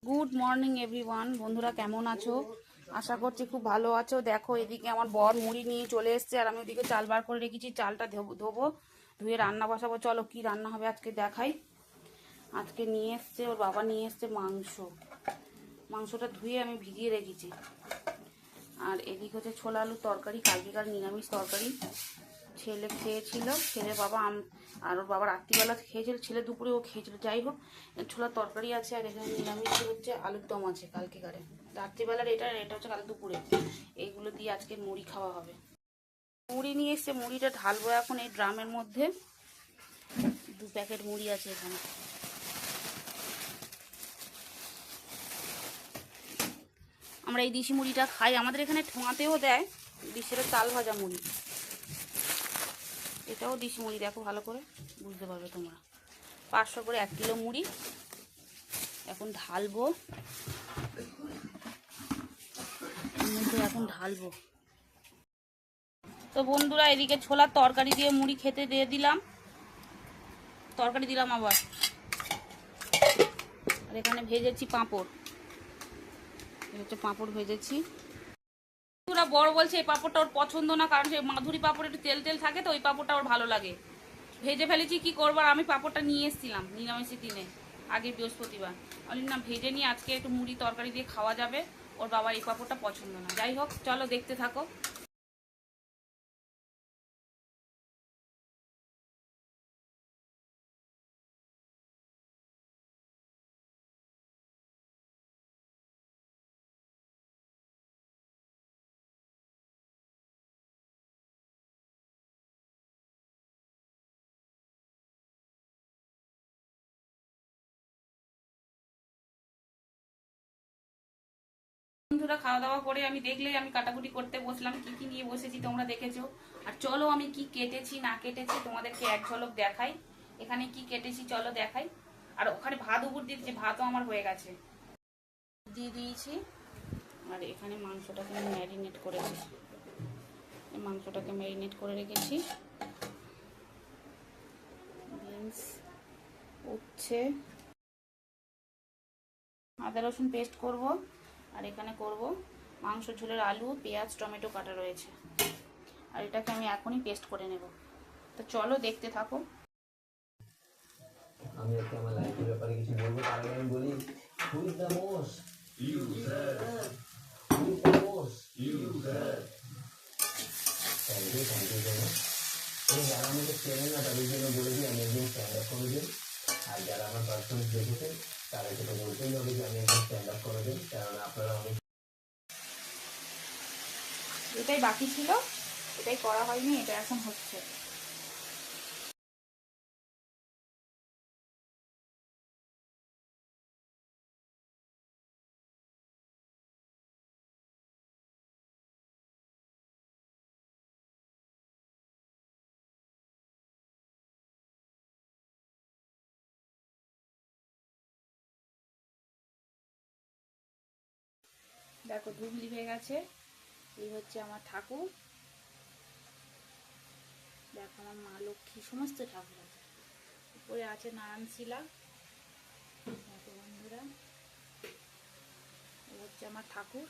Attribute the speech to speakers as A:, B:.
A: Good morning everyone. বন্ধুরা কেমন আছো? আশা করছি খুব ভালো আছো। দেখো এদিকে আমার বর মুড়ি নিয়ে চলে এসছে আর আমি ওদিকে চাল বার করে রেখেছি। চালটা ধোবো, ধুয়ে রান্না বসাবো। চলো কি রান্না হবে আজকে দেখাই। আজকে নিয়ে এসছে ওর বাবা, নিয়ে এসছে মাংসটা ধুয়ে আমি ভিজিয়ে রেখেছি। আর এদিকে হচ্ছে ছোলা আলুর তরকারি, কালকেকার নিরামিষ তরকারি। ছেলে খেয়েছিল, ছেলে বাবা আর ওর বাবা রাত্রিবেলা খেয়েছিল, ছেলে দুপুরে ও খেয়েছিল। যাই হোক, ছোলার তরকারি আছে আর এখানে নিরামিষ হচ্ছে আলুর দম আছে কালকেকারে রাত্রিবেলার। এটা হচ্ছে কাল দুপুরে। এইগুলো দিয়ে আজকে মুড়ি খাওয়া হবে। মুড়ি নিয়ে এসছে, মুড়িটা ঢালবো এখন এই ড্রামের মধ্যে। 2 প্যাকেট মুড়ি আছে এখানে। আমরা এই দিশি মুড়িটা খাই, আমাদের এখানে ঠোঙাতেও দেয়। দিশের চাল ভাজা মুড়ি, এটাও দিশি মুড়ি। দেখো ভালো করে বুঝতে পারবে তোমরা। 500 করে 1 কিলো মুড়ি এখন ঢালবো তো বন্ধুরা এদিকে ছোলার তরকারি দিয়ে মুড়ি খেতে দিয়ে দিলাম, তরকারি দিলাম আবার। আর এখানে ভেজেছি পাঁপড়, হচ্ছে পাঁপড় ভেজেছি। বন্ধুরা বড় বলছে এই পাঁপড়টা ওর পছন্দ না, কারণ সে মাধুরী পাঁপড় একটু তেল তেল থাকে, তো ওই পাঁপড়টা ওর ভালো লাগে। ভেজে ফেলেছি, কি করবার। আমি পাঁপড়টা নিয়ে এসেছিলাম নিরামিষের দিনে, আগে বৃহস্পতিবার। আমি না ভেজে নিয়ে আজকে একটু মুড়ি তরকারি দিয়ে খাওয়া যাবে। ওর বাবার এই পাঁপড়টা পছন্দ না। যাই হোক চলো দেখতে থাকো। বন্ধুরা খাওয়া দাওয়া করে আমি দেখলেই আমি কাটাকুটি করতে বসলাম। কি কি নিয়ে বসেছি তোমরা দেখেছো। আর চলো আমি কি কেটেছি না কেটেছি তোমাদেরকে এক ঝলক দেখাই। এখানে কি কেটেছি চলো দেখাই। আর ওখানে ভাত উপর দিয়ে দিয়েছি, ভাতও আমার হয়ে গেছে, দিয়ে দিয়েছি। আর এখানে মাংসটাকে আমি ম্যারিনেট করেছি, মাংসটাকে ম্যারিনেট করে রেখেছি। বিনস উচ্ছে, আদা রসুন পেস্ট করব। আর এখানে করব মাংস ঝোলের আলু, পেঁয়াজ, টমেটো কাটা রয়েছে। আর এটাকে আমি এখনই পেস্ট করে নেব। তো চলো দেখতে থাকো।
B: আমি একটা আমার লাইফের ব্যাপারে কিছু বলবো, তার আগে আমি বলি who is the most thank you so much. এবং যারা আমাকে চেনেন না তাদের জন্য বলে দিই আমি একজন স্ট্যান্ড আপ কমেডিয়ান। আর যারা আমার পারফরমেন্স দেখেছেন তারা সেটা বলতেই হবে যে আমি একজন স্ট্যান্ড আপ কমেডিয়ান, কারণ আপনারা অনেক।
A: এটাই বাকি ছিল, এটাই করা হয়নি, এটা এখন হচ্ছে। দেখো ধুবলি হয়ে গেছে। এই হচ্ছে আমার ঠাকুর। দেখো আমার মা লক্ষ্মী, সমস্ত ঠাকুর আছে। উপরে আছে নারায়ণ শিলা। দেখো বন্ধুরা, এই হচ্ছে আমার ঠাকুর।